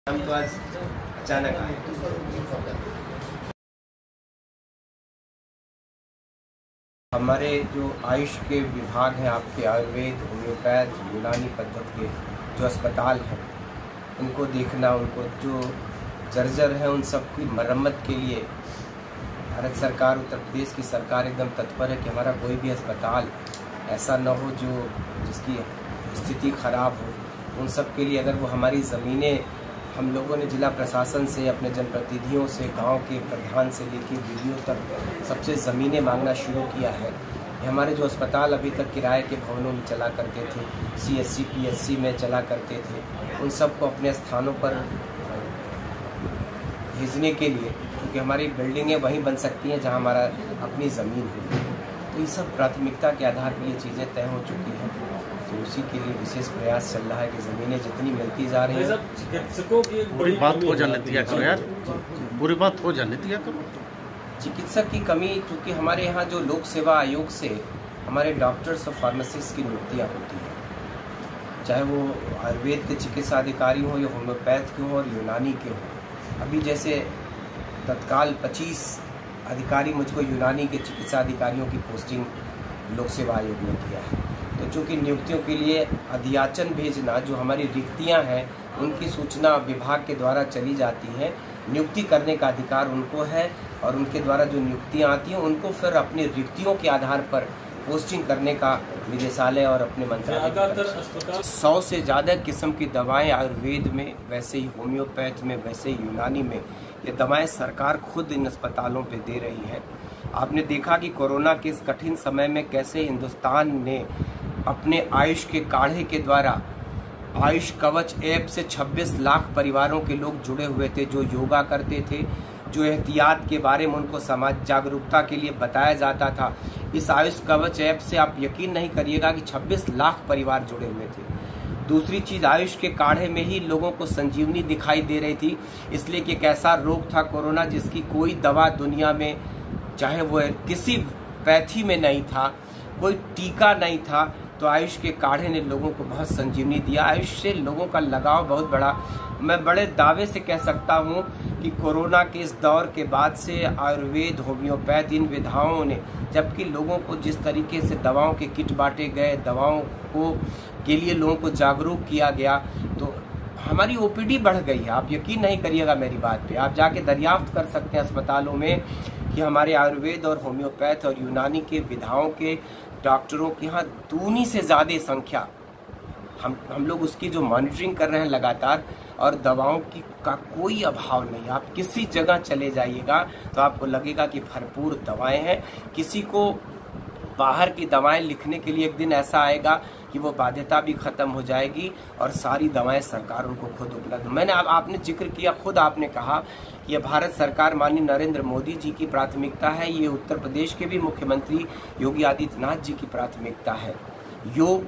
हम तो आज अचानक आए। हमारे जो आयुष के विभाग हैं, आपके आयुर्वेद, होम्योपैथ, यूनानी पद्धति के जो अस्पताल हैं, उनको देखना, उनको जो जर्जर है उन सब की मरम्मत के लिए भारत सरकार, उत्तर प्रदेश की सरकार एकदम तत्पर है कि हमारा कोई भी अस्पताल ऐसा न हो जिसकी स्थिति खराब हो। उन सब के लिए अगर वो हमारी ज़मीनें, हम लोगों ने जिला प्रशासन से, अपने जनप्रतिनिधियों से, गांव के प्रधान से लेकर वीडियो तक सबसे ज़मीनें मांगना शुरू किया है। हमारे जो अस्पताल अभी तक किराए के भवनों में चला करते थे, CSC PSC में चला करते थे, उन सब को अपने स्थानों पर भेजने के लिए, क्योंकि हमारी बिल्डिंगें वहीं बन सकती हैं जहां हमारा अपनी ज़मीन है। तो ये सब प्राथमिकता के आधार पर ये चीज़ें तय हो चुकी हैं। तो उसी के लिए विशेष प्रयास चल रहा है कि ज़मीनें जितनी मिलती जा रही हैं। चिकित्सकों की पूरी बात हो जाने दिया करो यार, पूरी बात हो जाने दिया करो। चिकित्सक की कमी, क्योंकि हमारे यहाँ जो लोक सेवा आयोग से हमारे डॉक्टर्स और फार्मासिस्ट की नियुक्तियाँ होती हैं, चाहे वो आयुर्वेद के चिकित्सा अधिकारी हो या होम्योपैथ के हो और यूनानी के हो। अभी जैसे तत्काल 25 अधिकारी मुझको यूनानी के चिकित्सा अधिकारियों की पोस्टिंग लोक सेवा आयोग ने किया है। तो चूँकि नियुक्तियों के लिए अध्याचन भेजना, जो हमारी रिक्तियां हैं उनकी सूचना विभाग के द्वारा चली जाती है। नियुक्ति करने का अधिकार उनको है और उनके द्वारा जो नियुक्तियां आती हैं उनको फिर अपनी रिक्तियों के आधार पर पोस्टिंग करने का निदेशालय और अपने मंत्रालय। 100 से ज़्यादा किस्म की दवाएं आयुर्वेद में, वैसे ही होम्योपैथ में, वैसे ही यूनानी में, ये दवाएं सरकार खुद इन अस्पतालों पे दे रही है। आपने देखा कि कोरोना के इस कठिन समय में कैसे हिंदुस्तान ने अपने आयुष के काढ़े के द्वारा आयुष कवच ऐप से 26 लाख परिवारों के लोग जुड़े हुए थे, जो योगा करते थे, जो एहतियात के बारे में उनको समाज जागरूकता के लिए बताया जाता था। इस आयुष कवच ऐप से आप यकीन नहीं करिएगा कि 26 लाख परिवार जुड़े हुए थे। दूसरी चीज, आयुष के काढ़े में ही लोगों को संजीवनी दिखाई दे रही थी, इसलिए कि एक ऐसा रोग था कोरोना जिसकी कोई दवा दुनिया में, चाहे वो किसी पैथी में नहीं था, कोई टीका नहीं था। तो आयुष के काढ़े ने लोगों को बहुत संजीवनी दिया। आयुष से लोगों का लगाव बहुत बड़ा, मैं बड़े दावे से कह सकता हूँ कि कोरोना के इस दौर के बाद से आयुर्वेद, होम्योपैथ, इन विधाओं ने, जबकि लोगों को जिस तरीके से दवाओं के किट बांटे गए, दवाओं को के लिए लोगों को जागरूक किया गया, तो हमारी OPD बढ़ गई है। आप यकीन नहीं करिएगा मेरी बात पे, आप जाके दरियाफ्त कर सकते हैं अस्पतालों में कि हमारे आयुर्वेद और होम्योपैथ और यूनानी के विधाओं के डॉक्टरों के यहाँ दूनी से ज़्यादा संख्या, हम लोग उसकी जो मॉनिटरिंग कर रहे हैं लगातार, और दवाओं की का कोई अभाव नहीं। आप किसी जगह चले जाइएगा तो आपको लगेगा कि भरपूर दवाएं हैं। किसी को बाहर की दवाएं लिखने के लिए एक दिन ऐसा आएगा कि वो बाध्यता भी खत्म हो जाएगी और सारी दवाएं सरकार उनको खुद उपलब्ध। मैंने आपने जिक्र किया, खुद आपने कहा कि ये भारत सरकार माननीय नरेंद्र मोदी जी की प्राथमिकता है, ये उत्तर प्रदेश के भी मुख्यमंत्री योगी आदित्यनाथ जी की प्राथमिकता है। योग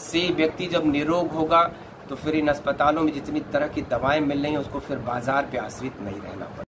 से व्यक्ति जब निरोग होगा तो फिर इन अस्पतालों में जितनी तरह की दवाएं मिल रही हैं उसको फिर बाजार पे आश्रित नहीं रहना पड़ेगा।